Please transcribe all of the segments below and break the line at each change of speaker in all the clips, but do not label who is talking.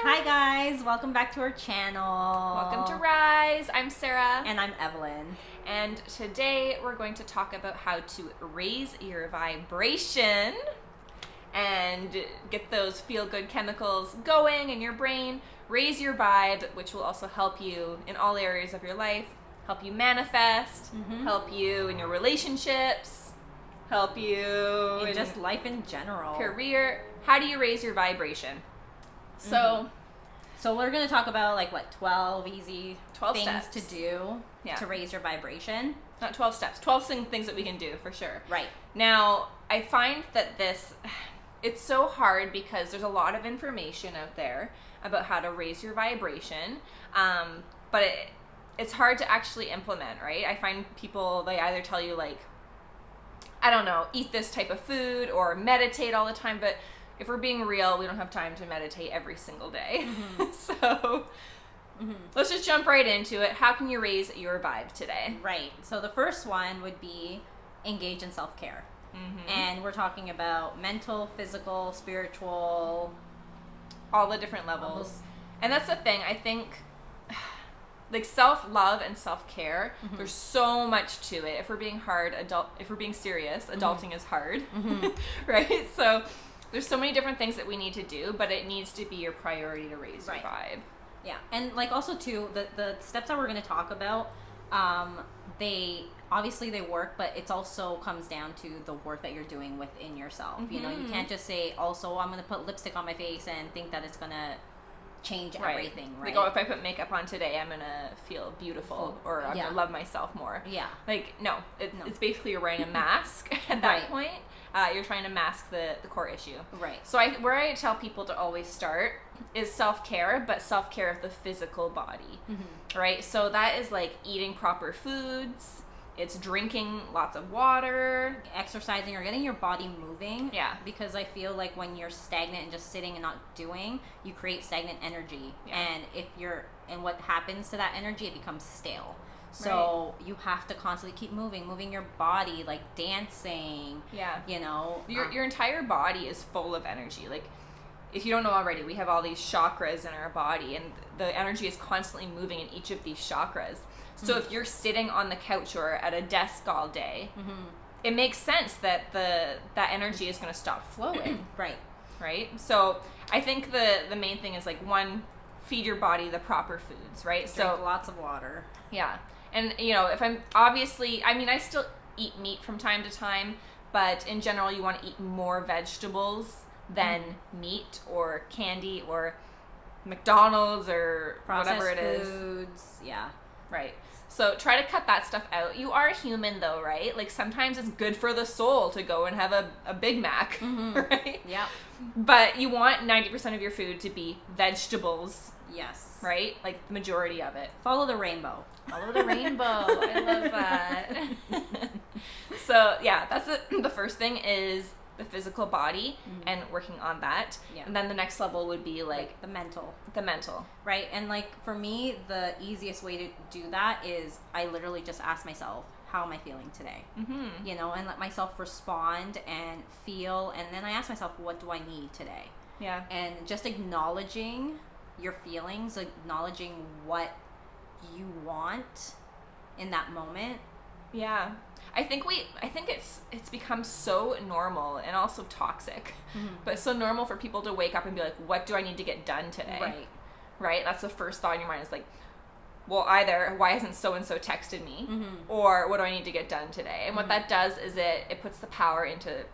Hi guys, welcome back to our channel.
Welcome to Rise. I'm Sarah.
And I'm Evelyn.
And today we're going to talk about how to raise your vibration and get those feel-good chemicals going in your brain. Raise your vibe, which will also help you in all areas of your life. Help you manifest, help you in your relationships, help you
in just life in general.
Career. How do you raise your vibration? So
we're going to talk about 12 easy
12
things
steps
to do to raise your vibration.
Not 12 steps, 12 things that we can do for sure.
Right.
Now, I find that it's so hard because there's a lot of information out there about how to raise your vibration, but it's hard to actually implement, right? I find people, they either tell you I don't know, eat this type of food or meditate all the time, but if we're being real, we don't have time to meditate every single day. So let's just jump right into it. How can you raise your vibe today?
Right. So the first one would be engage in self-care. And we're talking about mental, physical, spiritual,
all the different levels. And that's the thing, I think self-love and self-care, there's so much to it. If we're being serious, adulting is hard, right? So there's so many different things that we need to do, but it needs to be your priority to raise your vibe.
Yeah, and also too, the steps that we're going to talk about, they work, but it also comes down to the work that you're doing within yourself. You know, you can't just say, also, I'm going to put lipstick on my face and think that it's going to change everything, right?
If I put makeup on today, I'm gonna feel beautiful, or I'm gonna love myself more. Yeah. No, it's basically you're wearing a mask at that point. You're trying to mask the core issue. Right. So where I tell people to always start is self-care, but self-care of the physical body. Right? So that is eating proper foods. It's drinking lots of water,
exercising, or getting your body moving.
Yeah.
Because I feel like when you're stagnant and just sitting and not doing, you create stagnant energy. Yeah. And what happens to that energy, it becomes stale. So you have to constantly keep moving your body, dancing. Yeah. You know.
Your entire body is full of energy. If you don't know already, we have all these chakras in our body, and the energy is constantly moving in each of these chakras. So if you're sitting on the couch or at a desk all day, it makes sense that that energy is going to stop flowing. Right? So I think the main thing is one, feed your body the proper foods, right?
Drink lots of water.
Yeah. And if I'm I still eat meat from time to time, but in general you want to eat more vegetables than meat or candy or McDonald's or
processed
whatever it is.
Foods. Yeah.
Right. So try to cut that stuff out. You are human though, right? Sometimes it's good for the soul to go and have a Big Mac, right? Yeah. But you want 90% of your food to be vegetables.
Yes.
Right? The majority of it.
Follow the rainbow.
Follow the rainbow. I love that. So yeah, that's the first thing is the physical body and working on that. Yeah. And then the next level would be
the mental.
The mental.
Right. And for me, the easiest way to do that is I literally just ask myself, how am I feeling today? You know, and let myself respond and feel. And then I ask myself, what do I need today? Yeah. And just acknowledging your feelings, acknowledging what you want in that moment.
Yeah. I think it's become so normal and also toxic, but so normal for people to wake up and be like, what do I need to get done today? Right? That's the first thought in your mind is well, either why hasn't so-and-so texted me, or what do I need to get done today? And what that does is it puts the power into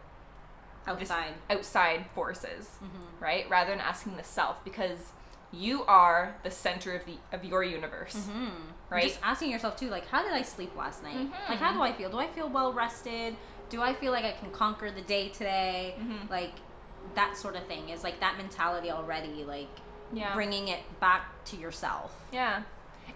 outside forces, right? Rather than asking the self, because you are the center of your universe, right?
Just asking yourself too, how did I sleep last night? How do I feel? Do I feel well rested? Do I feel like I can conquer the day today? That sort of thing is that mentality already, bringing it back to yourself.
Yeah.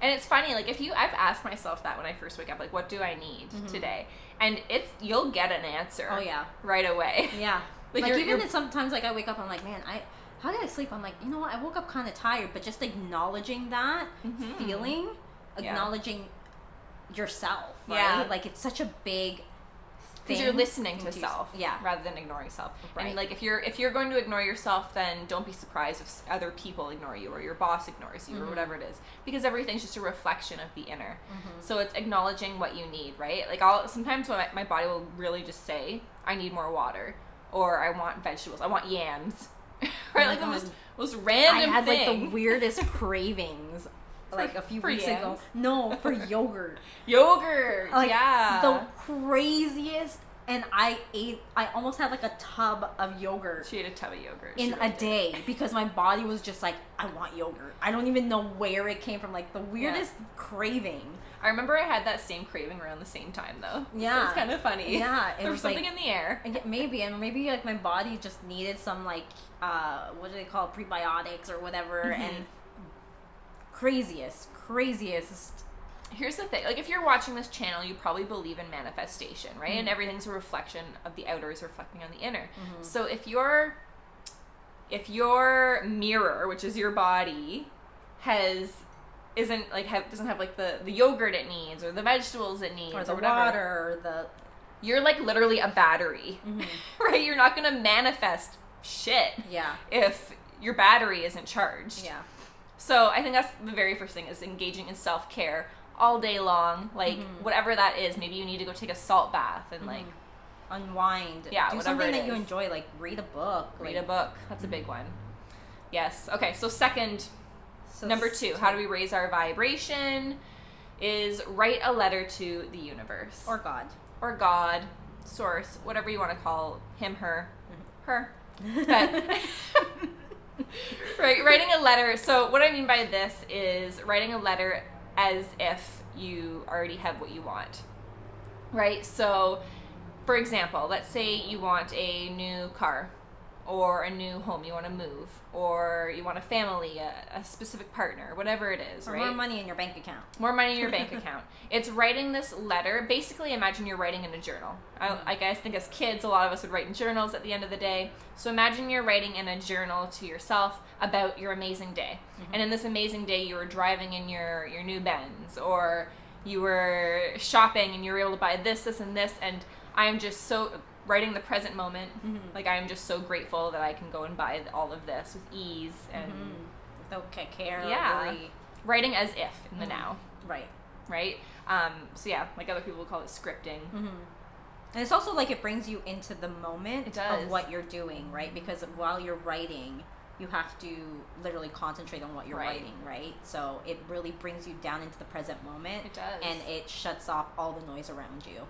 And it's funny, I've asked myself that when I first wake up, what do I need today? And you'll get an answer.
Oh yeah.
Right away.
Yeah. Even sometimes I wake up, I'm man, how did I sleep? I'm you know what? I woke up kind of tired, but just acknowledging that acknowledging yourself, right? It's such a big
Because you're listening to self, rather than ignoring self. Right. And like if you're going to ignore yourself, then don't be surprised if other people ignore you or your boss ignores you or whatever it is, because everything's just a reflection of the inner. So it's acknowledging what you need, right? Like sometimes my body will really just say, I need more water, or I want vegetables, I want yams, right? Like the most random
I had
thing.
like the weirdest cravings. Like a few weeks ago. No, for yogurt.
Yogurt,
like,
yeah.
The craziest, and I almost had like a tub of yogurt.
She ate a tub of yogurt.
In a day, because my body was just like, I want yogurt. I don't even know where it came from. Like the weirdest craving.
I remember I had that same craving around the same time though.
Yeah.
So it's kind of funny.
Yeah.
There was something in the air.
Maybe like my body just needed some like, what do they call it? Prebiotics or whatever, and craziest.
Here's the thing, like if you're watching this channel, you probably believe in manifestation, right? And everything's a reflection of the outer is reflecting on the inner. So if your mirror, which is your body, doesn't have like the yogurt it needs or the vegetables it needs
or the
whatever,
water or
you're like literally a battery, right? You're not gonna manifest shit if your battery isn't charged. So I think that's the very first thing, is engaging in self-care all day long, like whatever that is. Maybe you need to go take a salt bath and like
unwind. Do something that you enjoy, like read a book.
That's a big one. Yes. Okay, so number 2, how do we raise our vibration, is write a letter to the universe.
Or God.
Source, whatever you want to call him, her. But right, writing a letter. So what I mean by this is writing a letter as if you already have what you want, right? So for example, let's say you want a new car or a new home, you want to move, or you want a family, a specific partner, whatever it is, right?
More money in your bank account. It's writing this letter. Basically, imagine you're writing in a journal. I think as kids, a lot of us would write in journals at the end of the day. So imagine you're writing in a journal to yourself about your amazing day. And in this amazing day, you were driving in your new Benz, or you were shopping and you were able to buy this, and this, and I am just so... writing the present moment, like I am just so grateful that I can go and buy all of this with ease and without care.
Worry. Writing as if in the now.
Right.
So yeah, like other people will call it scripting.
And it's also like it brings you into the moment
of
what you're doing, right? Because while you're writing, you have to literally concentrate on what you're writing, right? So it really brings you down into the present moment.
It does.
And it shuts off all the noise around you.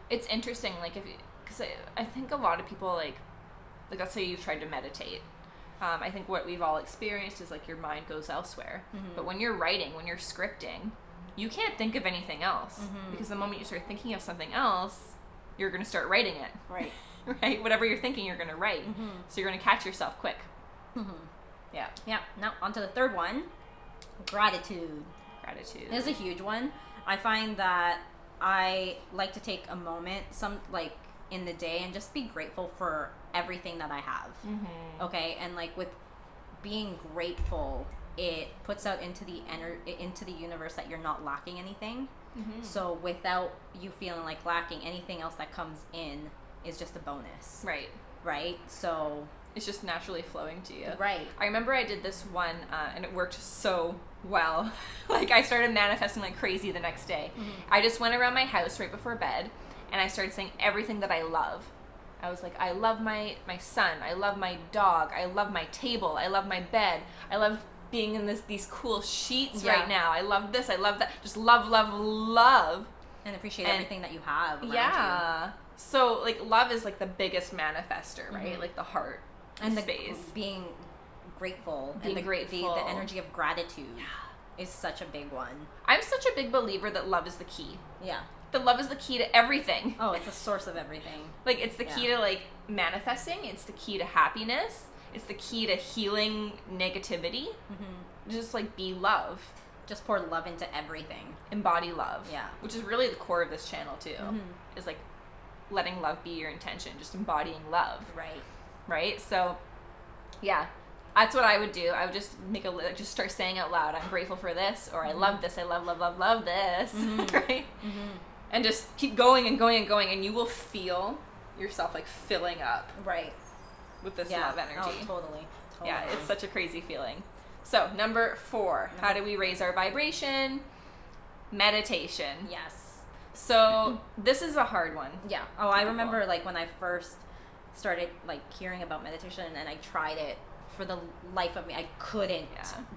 It's interesting, like because I think a lot of people, like let's say you've tried to meditate. I think what we've all experienced is like your mind goes elsewhere. But when you're writing, when you're scripting, you can't think of anything else. Because the moment you start thinking of something else, you're going to start writing it.
Right.
Right? Whatever you're thinking, you're going to write. So you're going to catch yourself quick. Yeah.
Now, on to the third one. Gratitude. This is a huge one. I find that I like to take a moment, in the day, and just be grateful for everything that I have. Okay, and like with being grateful, it puts out into the universe that you're not lacking anything. So without you feeling like lacking, anything else that comes in is just a bonus. Right. So
it's just naturally flowing to you.
Right.
I remember I did this one, and it worked so well. Like I started manifesting like crazy the next day. I just went around my house right before bed, and I started saying everything that I love. I was like, I love my son. I love my dog. I love my table. I love my bed. I love being in these cool sheets right now. I love this. I love that. Just love, love, love.
And appreciate everything that you have around you.
So, like, love is, like, the biggest manifester, right? Like, the heart
and
space.
Being grateful.
Grateful.
The energy of gratitude is such a big one.
I'm such a big believer that love is the key.
Yeah.
The love is the key to everything.
Oh, it's the source of everything.
Like, it's the key to, like, manifesting. It's the key to happiness. It's the key to healing negativity. Just, like, be love.
Just pour love into everything.
Embody love.
Yeah.
Which is really the core of this channel, too. Is, like, letting love be your intention. Just embodying love. Right? So, yeah. That's what I would do. I would just just start saying out loud, I'm grateful for this, or I love this, I love, love, love, love this. Right? And just keep going and going and going, and you will feel yourself like filling up.
Right.
With this love energy.
Oh, totally.
Yeah, it's such a crazy feeling. So, number 4, how do we raise our vibration? Meditation.
Yes.
So, this is a hard one.
Yeah. Oh, I remember like when I first started like hearing about meditation and I tried it, for the life of me, I couldn't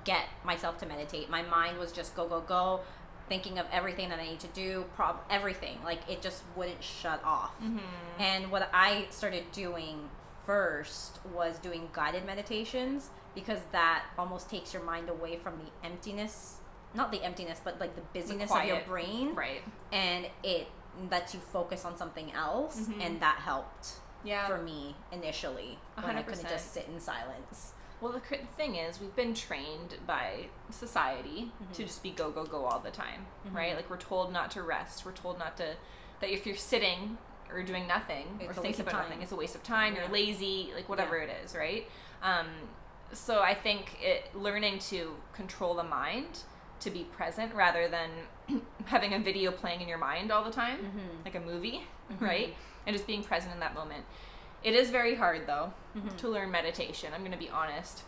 get myself to meditate. My mind was just go, go, go, thinking of everything that I need to do, everything. Like, it just wouldn't shut off. And what I started doing first was doing guided meditations, because that almost takes your mind away from the emptiness, not the emptiness, but like the busyness of your brain.
Right.
And it lets you focus on something else. And that helped.
Yeah.
For me initially,
100%.
when I couldn't just sit in silence.
Well, the thing is, we've been trained by society to just be go, go, go all the time, right? Like, we're told not to rest. We're told not to, that if you're sitting or doing nothing or thinking about nothing, it's a waste of time. You're lazy, like whatever it is, right? So I think learning to control the mind, to be present rather than having a video playing in your mind all the time, like a movie, right? And just being present in that moment. It is very hard, though, to learn meditation. I'm going to be honest.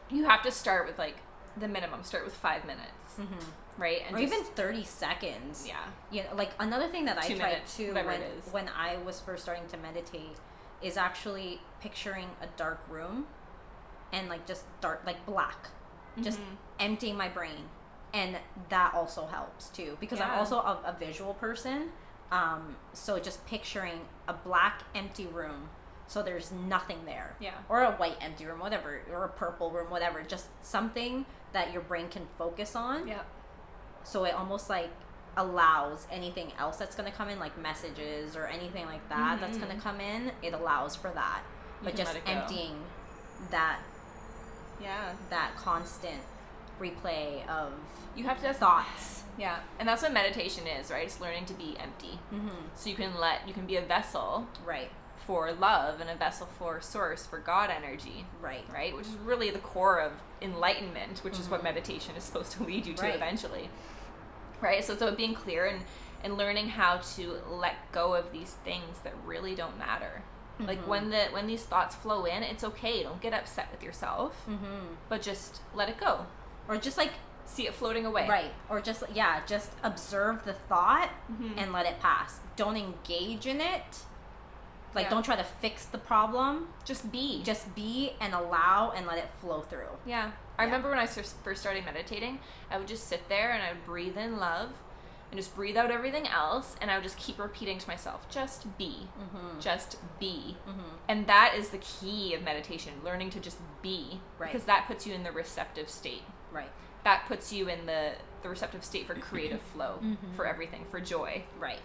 You have to start with, like, the minimum. Start with 5 minutes, right? And
or even 30 seconds.
Yeah.
You know, like, another thing that I tried too
minutes,
when I was first starting to meditate is actually picturing a dark room and, like, just dark, like, black. Just emptying my brain. And that also helps, too. Because I'm also a visual person. So just picturing a black empty room, so there's nothing there, or a white empty room, whatever, or a purple room, whatever, just something that your brain can focus on. So it almost like allows anything else that's going to come in, like messages or anything like that that's going to come in, it allows for that. But just emptying that that constant replay of
you have to
thoughts.
Yeah, and that's what meditation is, right? It's learning to be empty. So you can be a vessel,
right,
for love, and a vessel for source, for God energy, right, which is really the core of enlightenment, which is what meditation is supposed to lead you to eventually, right? So it's about being clear and learning how to let go of these things that really don't matter. Like when these thoughts flow in, it's okay. Don't get upset with yourself, but just let it go,
or just like
see it floating away.
Right. Or just observe the thought and let it pass. Don't engage in it. Like, don't try to fix the problem.
Just be.
Just be and allow and let it flow through.
Yeah. I remember when I first started meditating, I would just sit there and I would breathe in love and just breathe out everything else, and I would just keep repeating to myself, just be. Just be. And that is the key of meditation, learning to just be. Right. Because that puts you in the receptive state. Right. That puts you in the receptive state for creative flow, for everything, for joy. Right.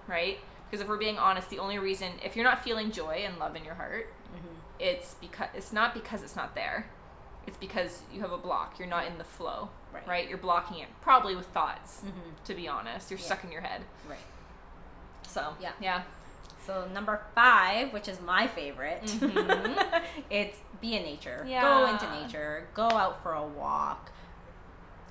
Right? Because if we're being honest, the only reason, if you're not feeling joy and love in your heart, it's not because it's not there. It's because you have a block. You're not in the flow. Right? You're blocking it, probably with thoughts, to be honest. You're stuck in your head. Right. So, yeah.
So number 5, which is my favorite, it's be in nature.
Yeah.
Go into nature. Go out for a walk.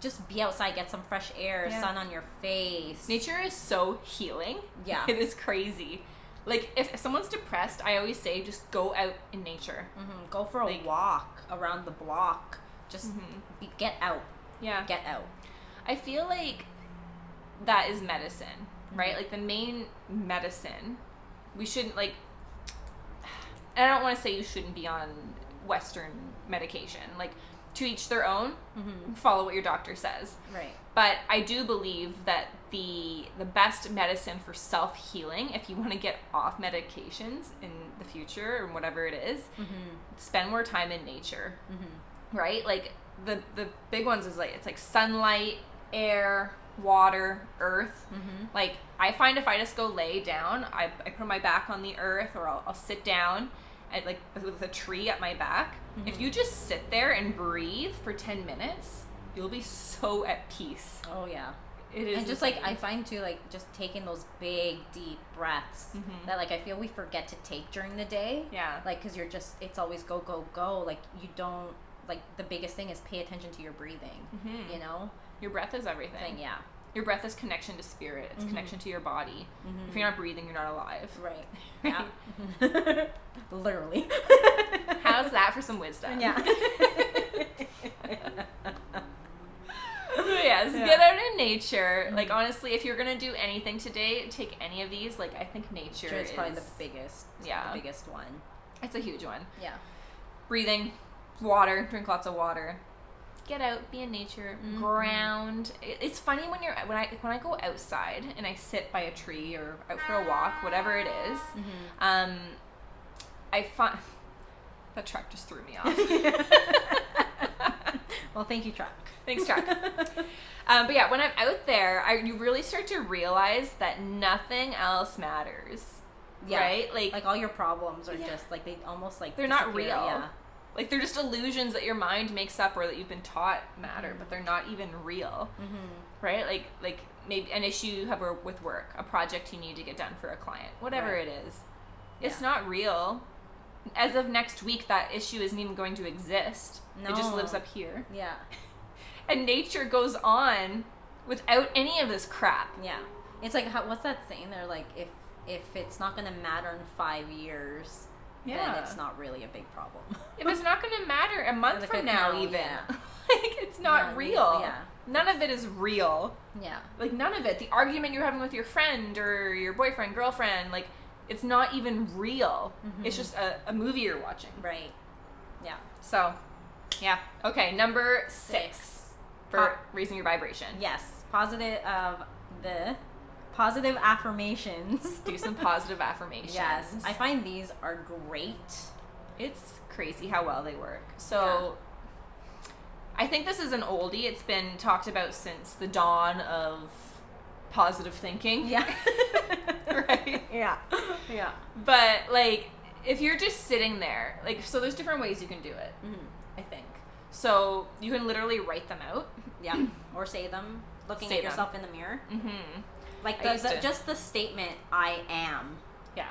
Just be outside, get some fresh air, sun on your face.
Nature is so healing. Yeah. It is crazy. Like, if someone's depressed, I always say just go out in nature.
Go for a walk around the block. Just get out.
Yeah.
Get out.
I feel like that is medicine, right? Like, the main medicine, we shouldn't, like, I don't want to say you shouldn't be on Western medication. Like, to each their own, follow what your doctor says. Right. But I do believe that the best medicine for self-healing, if you want to get off medications in the future or whatever it is, spend more time in nature. Right? Like, the big ones is like, it's like sunlight, air, water, earth. Like, I find if I just go lay down, I put my back on the earth, or I'll sit down at, like, with a tree at my back. If you just sit there and breathe for 10 minutes, you'll be so at peace.
Oh, yeah.
It is.
And just, like, I find, too, like, just taking those big, deep breaths that, like, I feel we forget to take during the day. Yeah. Like, because it's always go, go, go. Like, you don't, like, the biggest thing is pay attention to your breathing, you know?
Your breath is everything.
Yeah.
Your breath is connection to spirit. It's connection to your body. If you're not breathing, you're not alive.
Right. Yeah. Literally.
How's that for some wisdom?
Yeah.
Yes, get out in nature. Like, honestly, if you're going to do anything today, take any of these. Like, I think nature is
probably the biggest.
Yeah.
The biggest one.
It's a huge one.
Yeah.
Breathing, water, drink lots of water. Get out, be in nature, ground. It's funny when I go outside and I sit by a tree or out for a walk, whatever it is. I find that truck just threw me off.
Well, thank you, truck.
Thanks, truck. But yeah, when I'm out there, you really start to realize that nothing else matters.
Yeah.
Right? Like
all your problems are just like, they almost like
they're not
disappear.
real.
Yeah.
Like, they're just illusions that your mind makes up or that you've been taught matter, but they're not even real, right? Like maybe an issue you have with work, a project you need to get done for a client, whatever it is. It's not real. As of next week, that issue isn't even going to exist. No. It just lives up here.
Yeah.
And nature goes on without any of this crap.
Yeah. It's like, what's that saying? They're like, if it's not going to matter in 5 years... then it's not really a big problem.
If it's not going to matter a month from now, even.
Yeah.
Like, it's not real.
Yeah.
None of it is real.
Yeah.
Like, none of it. The argument you're having with your friend or your boyfriend, girlfriend, like, it's not even real. It's just a movie you're watching.
Right. Yeah.
So, yeah. Okay, number 6 for raising your vibration.
Yes. Positive affirmations.
Do some positive affirmations.
Yes. I find these are great.
It's crazy how well they work. So, I think this is an oldie. It's been talked about since the dawn of positive thinking.
Yeah.
Right?
Yeah. Yeah.
But, like, if you're just sitting there, like, so there's different ways you can do it, I think. So, you can literally write them out.
Yeah. Or say them, looking at yourself in the mirror. Like, just the statement, I am.
Yeah.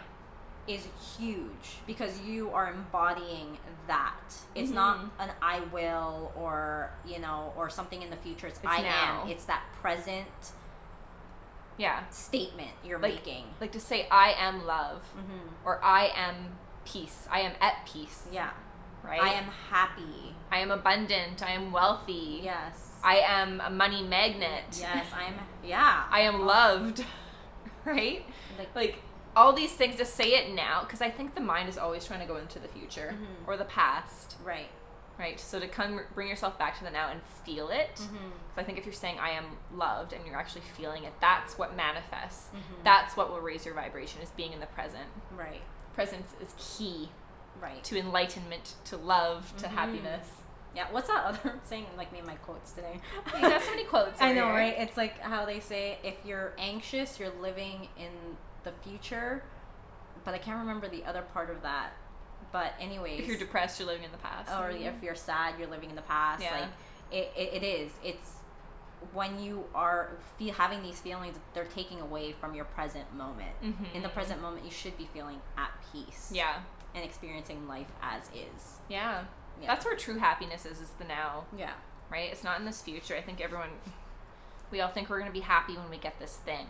Is huge because you are embodying that. It's not an I will or, or something in the future. It's I
now.
am. It's that present statement you're making.
Like to say, I am love or I am peace. I am at peace.
Yeah.
Right?
I am happy.
I am abundant. I am wealthy.
Yes.
I am a money magnet.
Yes,
I am loved. Right? Like all these things, to say it now, because I think the mind is always trying to go into the future or the past.
Right.
Right? So to bring yourself back to the now and feel it. Because I think if you're saying I am loved and you're actually feeling it, that's what manifests. That's what will raise your vibration, is being in the present.
Right.
Presence is key.
Right.
To enlightenment, to love, to happiness.
Yeah, what's that other saying? Like me and my quotes today.
You got so many quotes.
I know, right? It's like how they say, if you're anxious, you're living in the future. But I can't remember the other part of that. But anyways.
If you're depressed, you're living in the past.
Or if you're sad, you're living in the past.
Yeah.
Like, it is. It's when you are having these feelings, they're taking away from your present moment. In the present moment, you should be feeling at peace.
Yeah.
And experiencing life as is.
Yeah. That's where true happiness is the now.
Yeah.
Right? It's not in this future. I think we all think we're going to be happy when we get this thing.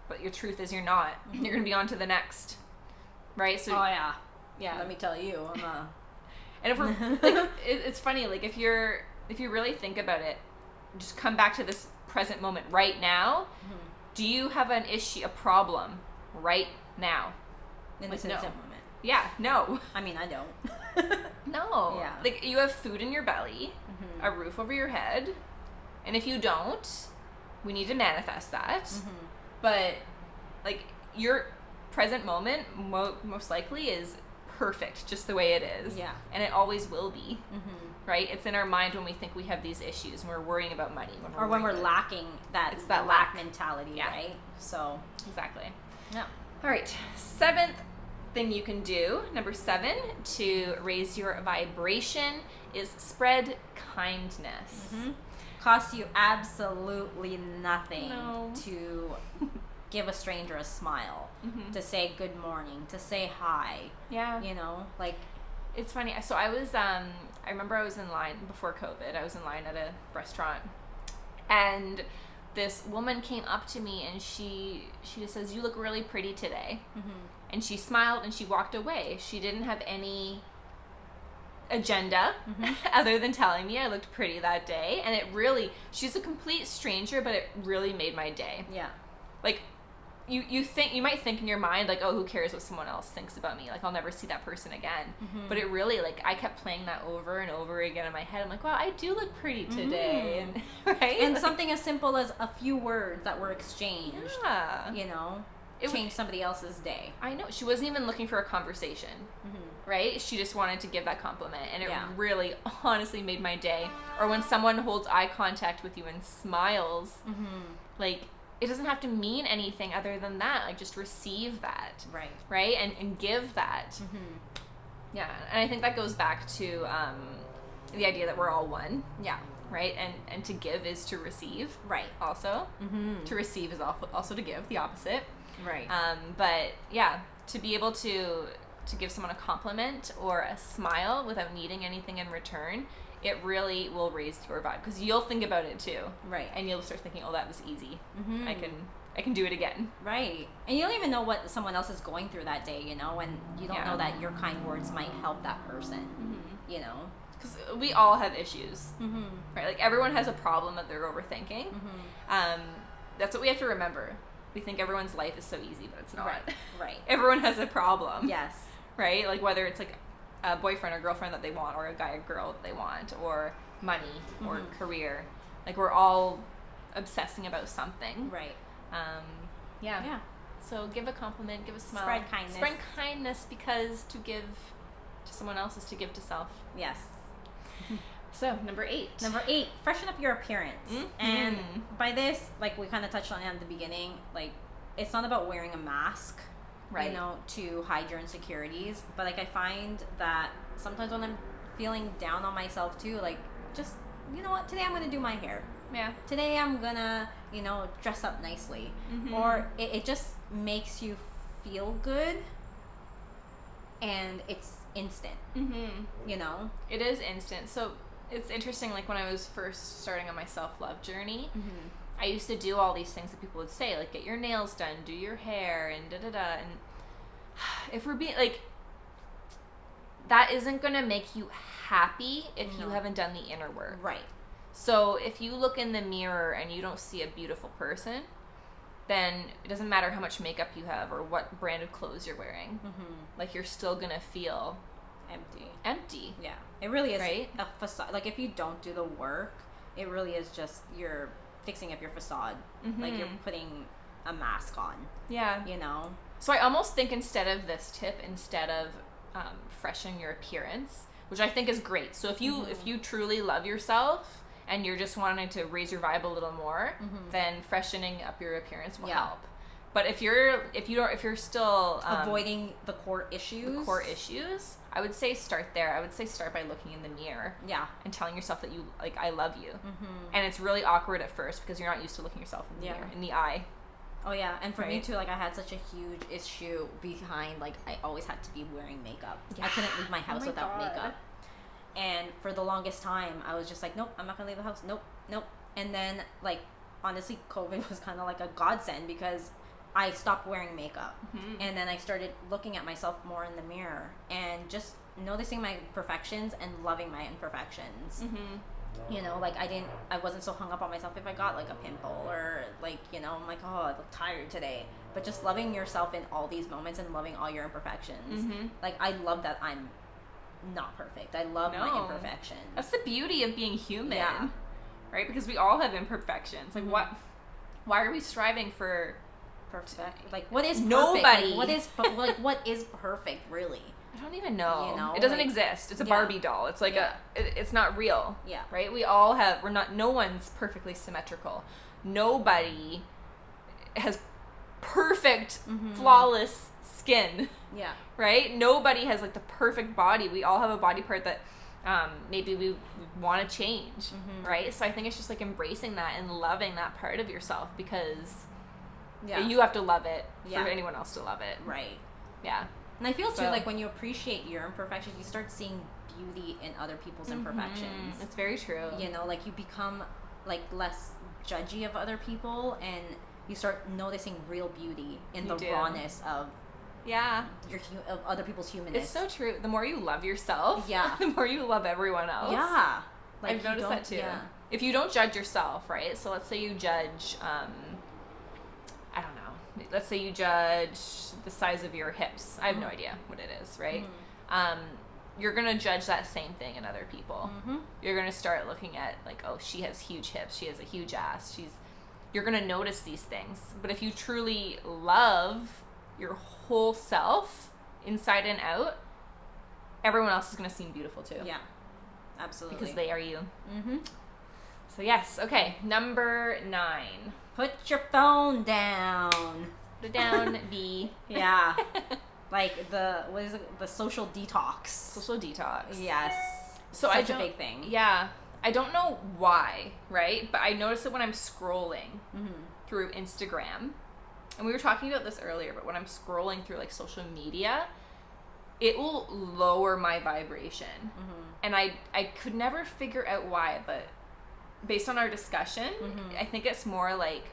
But your truth is you're not. You're going to be on to the next. Right? So,
oh, yeah.
Yeah.
Let me tell you.
And if we're, like, it's funny, like, if you really think about it, just come back to this present moment right now. Do you have an issue, a problem right now?
In this instant moment.
Yeah, no.
I mean, I don't.
No.
Yeah.
Like, you have food in your belly, a roof over your head, and if you don't, we need to manifest that. But, like, your present moment most likely is perfect just the way it is.
Yeah.
And it always will be. Right? It's in our mind when we think we have these issues and we're worrying about money.
When we're lacking that. It's that lack mentality, right? So.
Exactly.
Yeah.
All right. 7th thing you can do, number 7, to raise your vibration is spread kindness.
Costs you absolutely nothing
No.
to give a stranger a smile, to say good morning, to say hi.
Yeah.
Like,
it's funny. So I was, I remember I was in line before COVID. I was in line at a restaurant, and this woman came up to me and she just says, "You look really pretty today." And she smiled and she walked away. She didn't have any agenda other than telling me I looked pretty that day. And it really, she's a complete stranger, but it really made my day.
Yeah.
Like, you might think in your mind, like, oh, who cares what someone else thinks about me? Like, I'll never see that person again. But it really, like, I kept playing that over and over again in my head. I'm like, wow, I do look pretty today. And, right?
And
like,
something as simple as a few words that were exchanged,
yeah.
you know, changed somebody else's day.
I know. She wasn't even looking for a conversation, right? She just wanted to give that compliment. And it really, honestly made my day. Or when someone holds eye contact with you and smiles, like, it doesn't have to mean anything other than that. Like, just receive that. Right? And give that. Yeah. And I think that goes back to the idea that we're all one.
Yeah.
Right? And to give is to receive.
Right.
Also. To receive is also to give, the opposite.
Right.
But, yeah, to be able to give someone a compliment or a smile without needing anything in return, it really will raise your vibe, because you'll think about it too.
Right.
And you'll start thinking, oh, that was easy. I can do it again.
Right. And you don't even know what someone else is going through that day, you know, and you don't know that your kind words might help that person, you know.
Because we all have issues, right? Like, everyone has a problem that they're overthinking. That's what we have to remember. We think everyone's life is so easy, but it's not.
Right.
Everyone has a problem.
Yes.
Right? Like, whether it's like a boyfriend or girlfriend that they want, or a guy or girl that they want, or money, or career. Like, we're all obsessing about something.
Right.
Yeah. So give a compliment, give a smile.
Spread kindness.
Spread kindness, because to give to someone else is to give to self.
Yes.
So, number 8.
Number 8, freshen up your appearance. And by this, like we kind of touched on it at the beginning, like, it's not about wearing a mask, you know, to hide your insecurities. But, like, I find that sometimes when I'm feeling down on myself too, like, just, you know what, today I'm going to do my hair.
Yeah.
Today I'm going to, you know, dress up nicely. Or it just makes you feel good. And it's instant, you know?
It is instant. So, it's interesting, like, when I was first starting on my self-love journey, I used to do all these things that people would say, like, get your nails done, do your hair, and da-da-da, and if we're being, like, that isn't going to make you happy if you haven't done the inner work.
Right.
So, if you look in the mirror and you don't see a beautiful person, then it doesn't matter how much makeup you have or what brand of clothes you're wearing. Like, you're still going to feel empty.
Yeah. It really is a facade. Like, if you don't do the work, it really is just you're fixing up your facade. Like, you're putting a mask on. Yeah. You know?
So I almost think instead of this tip, instead of freshening your appearance, which I think is great. So if you truly love yourself and you're just wanting to raise your vibe a little more, then freshening up your appearance will help. But if you're still
avoiding the core issues,
I would say start there. I would say start by looking in the mirror.
Yeah.
And telling yourself that you, like, I love you. And it's really awkward at first because you're not used to looking yourself in the mirror, in the eye.
Oh yeah, and for me too, like, I had such a huge issue behind, like, I always had to be wearing makeup. I couldn't leave my house without makeup. And for the longest time, I was just like, nope, I'm not gonna leave the house. Nope. And then, like, honestly, COVID was kind of like a godsend because I stopped wearing makeup. And then I started looking at myself more in the mirror and just noticing my imperfections and loving my imperfections. You know, like, I wasn't so hung up on myself if I got, like, a pimple or, like, you know, I'm like, oh, I look tired today. But just loving yourself in all these moments and loving all your imperfections. Like, I love that I'm not perfect. I love my imperfections.
That's the beauty of being human. Right? Because we all have imperfections. Like, why are we striving for
perfect? Like, what is perfect?
Nobody.
Like, what is perfect, really?
I don't even know.
You know,
it doesn't exist. It's a Barbie doll. It's like it's not real.
Yeah.
Right? No one's perfectly symmetrical. Nobody has perfect, flawless skin.
Yeah.
Right? Nobody has, like, the perfect body. We all have a body part that maybe we want to change. Right? So I think it's just, like, embracing that and loving that part of yourself, because you have to love it for anyone else to love it.
Right.
Yeah.
And I feel too, like, when you appreciate your imperfections, you start seeing beauty in other people's imperfections.
It's very true.
You know, like, you become like less judgy of other people, and you start noticing real beauty in the rawness of of other people's humanness.
It's so true. The more you love yourself, the more you love everyone else.
Yeah.
Like, I've noticed that too. Yeah. If you don't judge yourself, right? So let's say you judge, I don't know. Let's say you judge the size of your hips. I have no idea what it is, right? You're going to judge that same thing in other people. You're going to start looking at, like, oh, she has huge hips. She has a huge ass. You're going to notice these things. But if you truly love your whole self, inside and out, everyone else is going to seem beautiful too.
Yeah, absolutely.
Because they are you. So yes, okay, number 9.
Put your phone down.
Put it down, B.
Yeah. Like the social detox.
Social detox.
Yes.
So
such a big thing.
Yeah. I don't know why, right? But I notice it when I'm scrolling through Instagram. And we were talking about this earlier, but when I'm scrolling through like social media, it will lower my vibration. And I could never figure out why, but based on our discussion, I think it's more like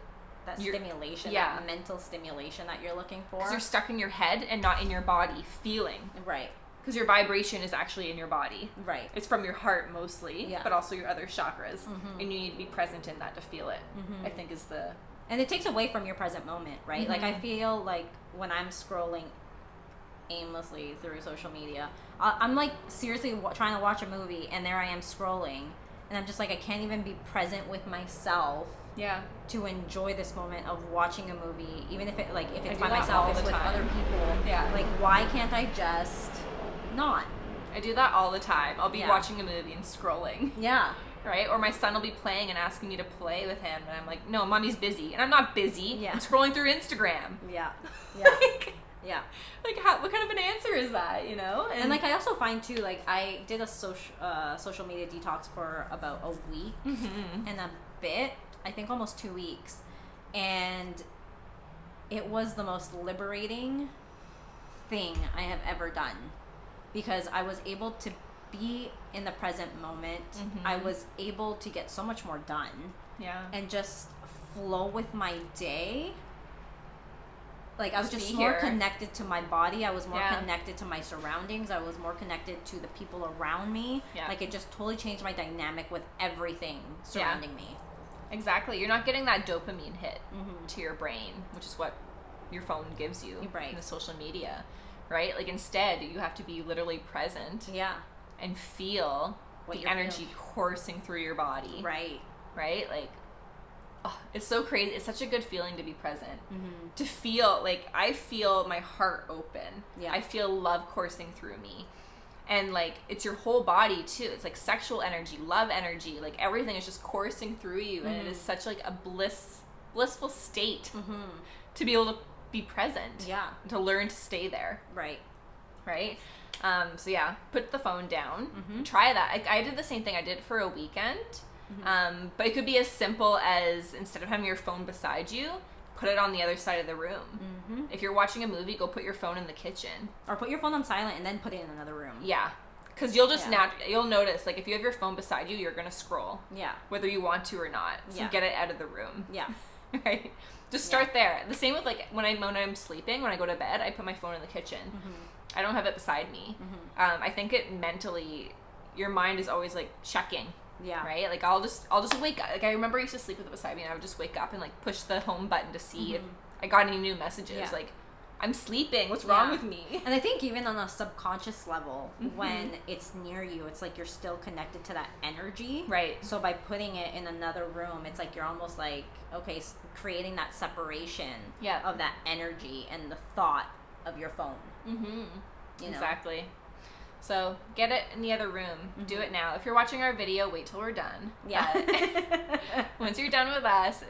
that stimulation, that mental stimulation that you're looking for.
Because you're stuck in your head and not in your body feeling.
Right.
Because your vibration is actually in your body.
Right.
It's from your heart mostly, but also your other chakras. And you need to be present in that to feel it, I think is the...
And it takes away from your present moment, right? Like, I feel like when I'm scrolling aimlessly through social media, I'm like seriously trying to watch a movie, and there I am scrolling, and I'm just like, I can't even be present with myself to enjoy this moment of watching a movie, even if it's by myself, it's with other people. Yeah. Like, why can't I just not?
I do that all the time. I'll be watching a movie and scrolling.
Yeah.
Right? Or my son will be playing and asking me to play with him, and I'm like, no, mommy's busy. And I'm not busy. Yeah. I'm scrolling through Instagram.
Yeah. Yeah.
Like, what kind of an answer is that, you know?
And like, I also find, too, like, I did a social media detox for about a week and a bit, I think almost 2 weeks. And it was the most liberating thing I have ever done. Because I was able to be in the present moment. I was able to get so much more done. Yeah. And just flow with my day. Like, I was just more connected to my body. I was more connected to my surroundings. I was more connected to the people around me. Yeah. Like, it just totally changed my dynamic with everything surrounding me.
Exactly. You're not getting that dopamine hit to your brain, which is what your phone gives you in the social media. Right? Like, instead, you have to be literally present. Yeah. And feel the energy coursing through your body. Right. Right? Like, oh, it's so crazy. It's such a good feeling to be present. To feel, like, I feel my heart open. Yeah. I feel love coursing through me. And, like, it's your whole body, too. It's, like, sexual energy, love energy. Like, everything is just coursing through you. And it is such, like, a blissful state to be able to be present. Yeah. And to learn to stay there. Right. Right? So yeah, put the phone down. Try that. I did the same thing. I did it for a weekend. But it could be as simple as, instead of having your phone beside you, put it on the other side of the room. If you're watching a movie, go put your phone in the kitchen.
Or put your phone on silent and then put it in another room.
Yeah. Because you'll just you'll notice, like, if you have your phone beside you, you're going to scroll. Yeah. Whether you want to or not. So get it out of the room. Yeah. Right? Just start there. The same with, like, when I'm sleeping, when I go to bed, I put my phone in the kitchen. I don't have it beside me. I think it mentally, your mind is always, like, checking. Yeah. Right? Like, I'll just wake up. Like, I remember I used to sleep with it beside me, and I would just wake up and, like, push the home button to see if I got any new messages. Yeah. Like, I'm sleeping. What's wrong with me?
And I think even on a subconscious level, when it's near you, it's like you're still connected to that energy. Right. So by putting it in another room, it's like you're almost like, okay, creating that separation of that energy and the thought of your phone. You know?
Exactly. So get it in the other room. Do it now. If you're watching our video, wait till we're done. Yeah. Once you're done with us,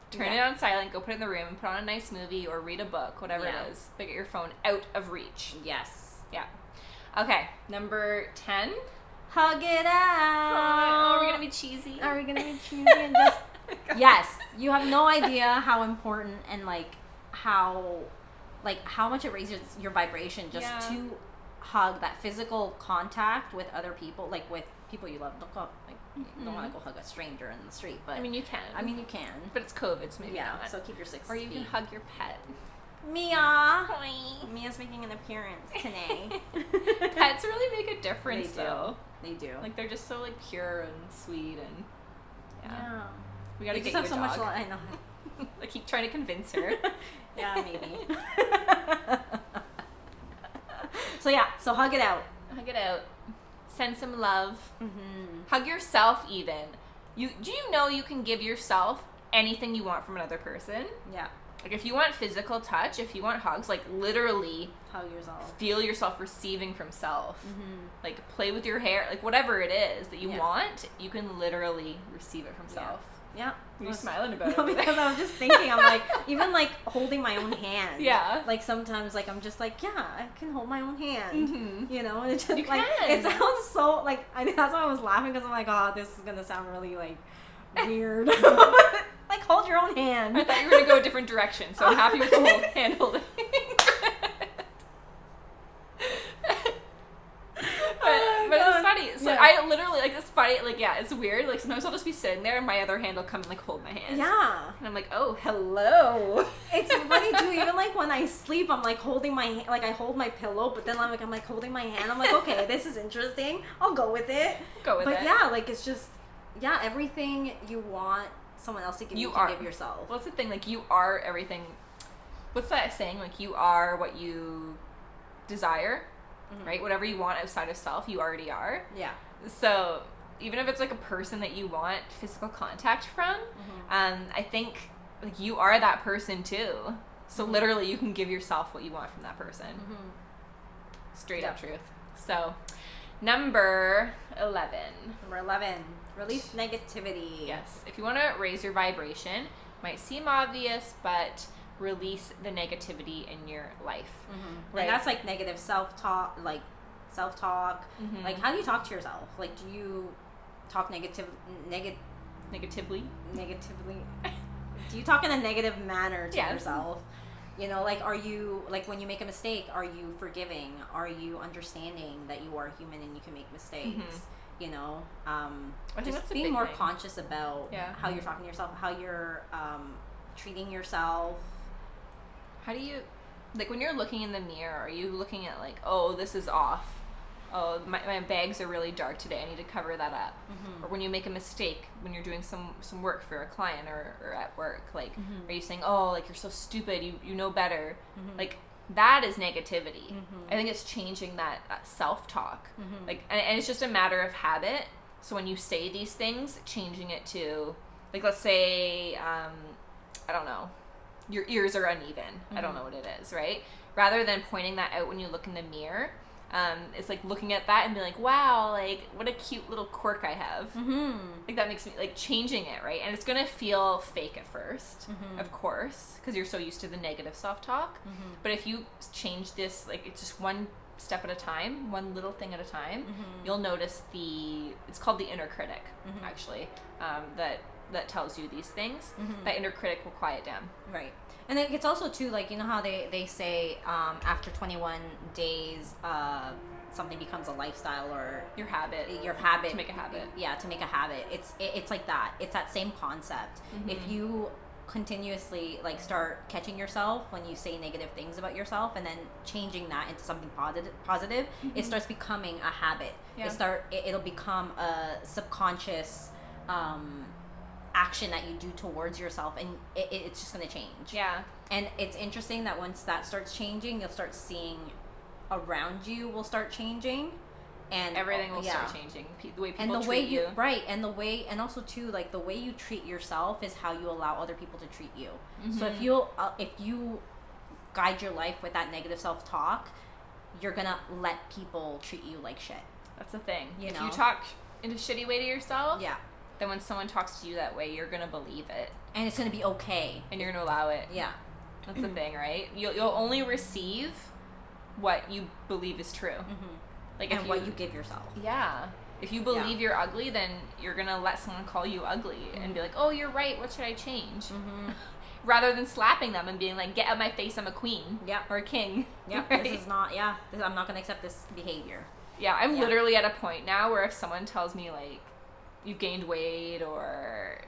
turn it on silent, go put it in the room, and put on a nice movie or read a book, whatever it is. But get your phone out of reach.
Yes.
Yeah. Okay, number 10.
Hug it out.
Are we going to be cheesy?
Are we going to be cheesy and just... Yes. You have no idea how important and, like, how much it raises your vibration just to hug, that physical contact with other people, like with people you love. Don't call, like, You don't want to go hug a stranger in the street, but
I mean, you can.
But
it's COVID, so maybe not.
So keep your 6 feet.
Or you can hug your pet.
Mia!
Hi.
Mia's making an appearance today.
Pets really make a difference, though.
They do.
Like, they're just so, like, pure and sweet and...
Yeah.
We gotta
get
you
have
a
so
dog.
much I know.
I keep trying to convince her.
Yeah, maybe. So hug it out.
Hug it out. Send some love.
Mm-hmm.
Hug yourself even. Do you know you can give yourself anything you want from another person?
Yeah.
Like, if you want physical touch, if you want hugs, like, literally
hug yourself.
Feel yourself receiving from self.
Mm-hmm.
Like, play with your hair. Like, whatever it is that you want, you can literally receive it from self.
Yeah.
You're smiling about it.
No, because I was just thinking, I'm like, even like holding my own hand.
Yeah.
Like sometimes, like I'm just like, yeah, I can hold my own hand.
Mm-hmm.
You know, and it's just
you
like
can.
it sounds so like that's why I was laughing because I'm like, oh, this is gonna sound really like weird. Like hold your own hand.
I thought you were gonna go a different direction, so I'm happy with the whole hand holding. But it's funny. So I literally, like, it's funny. Like, yeah, it's weird. Like, sometimes I'll just be sitting there and my other hand will come and, like, hold my hand.
Yeah.
And I'm like, oh, hello.
It's funny, too. Even, like, when I sleep, I'm, like, holding my hand. Like, I hold my pillow, but then I'm like holding my hand. I'm like, okay, this is interesting. I'll go with it. But, yeah, like, it's just, yeah, everything you want someone else to give you can give yourself.
Well, that's the thing. Like, you are everything. What's that saying? Like, you are what you desire. Mm-hmm. Right? Whatever you want outside of self, you already are.
Yeah.
So even if it's like a person that you want physical contact from, I think like you are that person too. So literally you can give yourself what you want from that person. Straight up truth. So number 11.
Number 11. Release negativity.
Yes. If you want to raise your vibration, might seem obvious, but release the negativity in your life.
Right. And that's like negative self-talk, like like how do you talk to yourself? Like, do you talk negatively? Do you talk in a negative manner to yourself? You know, like, are you, like, when you make a mistake, are you forgiving? Are you understanding that you are human and you can make mistakes? You know,
I think
just being more conscious about how you're talking to yourself, how you're treating yourself.
How do you, like, when you're looking in the mirror, are you looking at, like, oh, this is off. Oh, my bags are really dark today. I need to cover that up. Or when you make a mistake, when you're doing some work for a client or at work, like, are you saying, oh, like, you're so stupid, you know better. Like, that is negativity. I think it's changing that self-talk. Like, and it's just a matter of habit. So when you say these things, changing it to, like, let's say, I don't know, your ears are uneven. I don't know what it is, right? Rather than pointing that out when you look in the mirror, it's like looking at that and being like, wow, like, what a cute little quirk I have. Like, that makes me, like, changing it, right? And it's going to feel fake at first, of course, because you're so used to the negative self-talk. But if you change this, like, it's just one step at a time, one little thing at a time, you'll notice it's called the inner critic, actually, that tells you these things. That inner critic will quiet down.
Right. And then it's also too, like, you know how they say after 21 days something becomes a lifestyle or
your habit to make a habit.
Yeah, to make a habit. It's like that. It's that same concept. If you continuously, like, start catching yourself when you say negative things about yourself and then changing that into something positive, it starts becoming a habit. It'll become a subconscious action that you do towards yourself, and it's just going to change. Yeah. And it's interesting that once that starts changing, you'll start seeing around you will start changing, and
everything will start changing. The way people treat you.
Right. And and also too, like, the way you treat yourself is how you allow other people to treat you. So if you guide your life with that negative self-talk, you're going to let people treat you like shit.
That's the thing.
If
you talk in a shitty way to yourself, then when someone talks to you that way, you're gonna believe it,
and it's gonna be okay,
and you're gonna allow it. Yeah, that's the thing, right? You'll only receive what you believe is true,
like, and what you give yourself.
Yeah, if you believe you're ugly, then you're gonna let someone call you ugly and be like, "Oh, you're right. What should I change?" Rather than slapping them and being like, "Get out of my face. I'm a queen, or a king."
Right? This is not. I'm not gonna accept this behavior.
I'm literally at a point now where if someone tells me, like, you've gained weight, or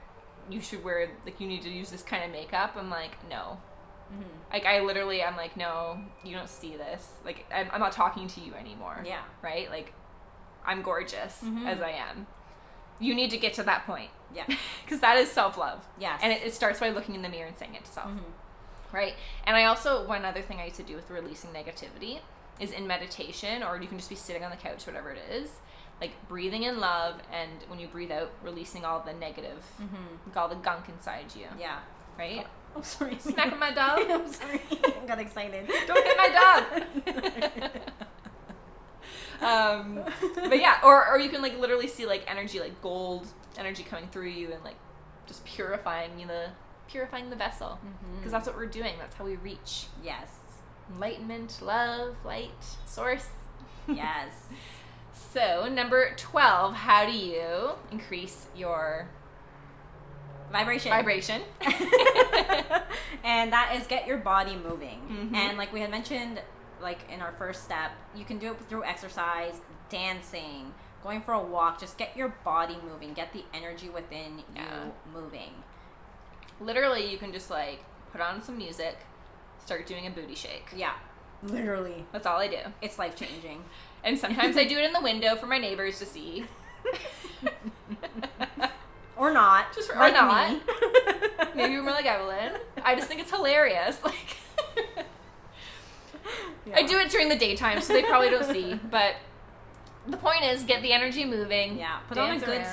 you should wear, like, you need to use this kind of makeup. I'm like, no. Like, I'm like, no, you don't see this. Like, I'm not talking to you anymore.
Yeah.
Right? Like, I'm gorgeous as I am. You need to get to that point.
Yeah.
Because that is self-love.
Yes.
And it starts by looking in the mirror and saying it to self. Right? And I also, one other thing I used to do with releasing negativity is in meditation, or you can just be sitting on the couch, whatever it is, like breathing in love, and when you breathe out, releasing all the negative, like all the gunk inside you.
Yeah.
Right?
Oh, sorry.
Smacking my dog.
I'm sorry. I got excited.
Don't hit my dog. But yeah, or you can, like, literally see, like, energy, like gold energy coming through you, and, like, just purifying the vessel, because that's what we're doing. That's how we reach enlightenment, love, light, source.
Yes.
So number 12, how do you increase your
vibration? And that is get your body moving. And like we had mentioned, like in our first step, you can do it through exercise, dancing, going for a walk. Just get your body moving, get the energy within you moving.
Literally, you can just, like, put on some music, start doing a booty shake.
Yeah. Literally.
That's all I do.
It's life-changing.
And sometimes I do it in the window for my neighbors to see.
Or not.
Just
like
or not.
Me.
Maybe we're more like Evelyn. I just think it's hilarious. Like, I do it during the daytime, so they probably don't see. But the point is, get the energy moving.
Yeah. Put on a good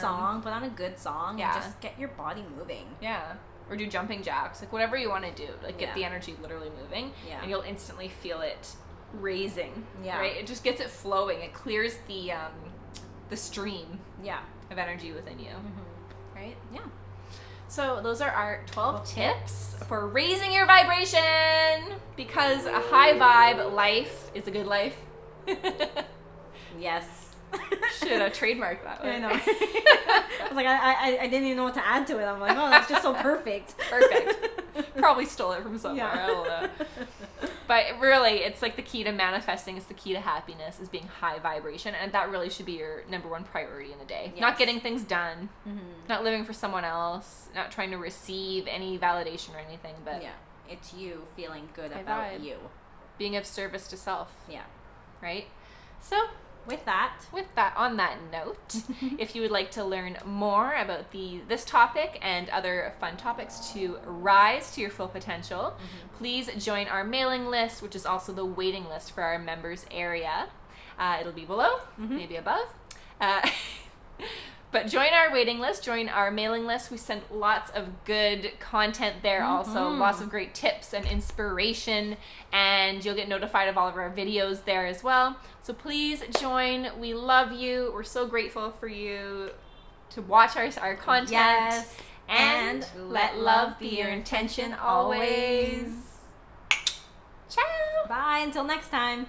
song.
Yeah.
And just get your body moving.
Yeah. Or do jumping jacks. Like, whatever you want to do. Like, get the energy literally moving.
Yeah.
And you'll instantly feel it raising.
Yeah.
Right? It just gets it flowing. It clears the stream of energy within you. Right?
Yeah.
So those are our 12 tips for raising your vibration, because a high vibe life is a good life.
Yes.
Should have trademarked that one.
I know. I was like, I didn't even know what to add to it. I'm like, oh, that's just so perfect.
Perfect. Probably stole it from somewhere. I don't know. But really, it's like the key to manifesting, it's the key to happiness, is being high vibration. And that really should be your number one priority in the day.
Yes.
Not getting things done, not living for someone else, not trying to receive any validation or anything, but
it's you feeling good
high
about
vibe.
you.
Being of service to self.
Yeah.
Right? So,
With that,
on that note, if you would like to learn more about this topic and other fun topics to rise to your full potential, please join our mailing list, which is also the waiting list for our members area. It'll be below, maybe above. But join our waiting list, join our mailing list. We send lots of good content there also, lots of great tips and inspiration, and you'll get notified of all of our videos there as well. So please join. We love you. We're so grateful for you to watch our content.
yes,
And let love be your intention always. Ciao.
Bye, until next time.